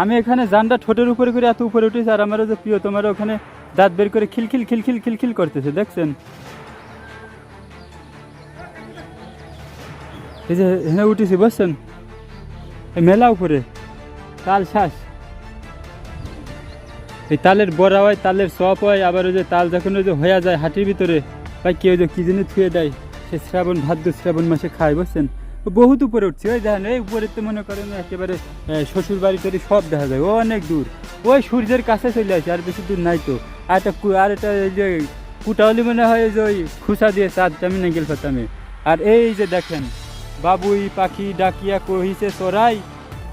আমি এখানে জানটা ঠোঁটের উপরে করে এত উপরে উঠেছি, আর আমারও যে প্রিয় তোমার ওখানে দাঁত বের করে খিলখিল খিলখিল খিলখিল করতেছে, দেখছেন? এই যে হ্যাঁ উঠেছি, বুঝছেন? এই মেলা উপরে তাল শ্বাস, এই তালের বড়া হয়, তালের সপ হয়, আবার ওই যে তাল যখন ওই যে হয়ে যায় হাটির ভিতরে, ভাই কেউ যে কি জিনিস ছুঁয়ে দেয়, সে ভাদ্র শ্রাবণ মাসে খায়, বুঝছেন? বহুত উপরে উঠছে, ওই দেখেন এই উপরে তো মনে করেন একেবারে শ্বশুর বাড়ি তৈরি সব দেখা যায়, ও অনেক দূর, ওই সূর্যের কাছে চলে আসে, আর বেশি দূর নাই তো। আর এটা এই যে কুটাওয়ালি মনে হয় যে ওই খুসা দিয়ে চাঁদটামি না গেল ফাতামে। আর এই যে দেখেন বাবুই পাখি ডাকিয়া কহিছে চড়াই,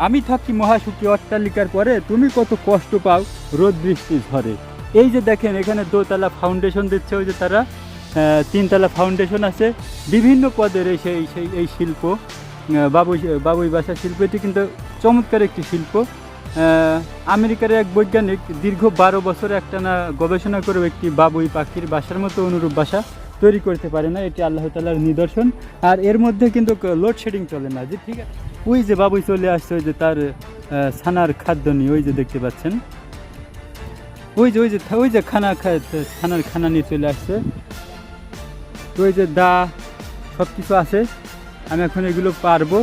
আমি থাকি মহাসুখী অট্টালিকার পরে, তুমি কত কষ্ট পাও রোদ বৃষ্টি ঝড়ে। এই যে দেখেন এখানে দোতলা ফাউন্ডেশন দিচ্ছে, ওই যে তারা 3তলা ফাউন্ডেশন আছে, বিভিন্ন পদের এই শিল্প, বাবুই বাসা শিল্প, এটি কিন্তু চমৎকার একটি শিল্প। আমেরিকার এক বৈজ্ঞানিক দীর্ঘ 12 বছর একটানা গবেষণা করেও একটি বাবুই পাখির বাসার মতো অনুরূপ বাসা তৈরি করতে পারে না, এটি আল্লাহ তাআলার নিদর্শন। আর এর মধ্যে কিন্তু লোডশেডিং চলে না, যে ঠিক আছে। ওই যে বাবুই চলে আসছে, ওই যে তার ছানার খাদ্য নিয়ে, ওই যে দেখতে পাচ্ছেন, ওই যে ছানার খানা নিয়ে চলে আসছে। তো ওই যে সব কিছু আছে, আমি এখন এগুলো পারবো।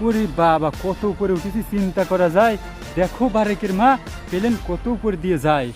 ওরে বাবা কত উপরে উঠেছি, চিন্তা করা যায়। দেখো বারেকের মা পেলেন কত উপরে দিয়ে যায়।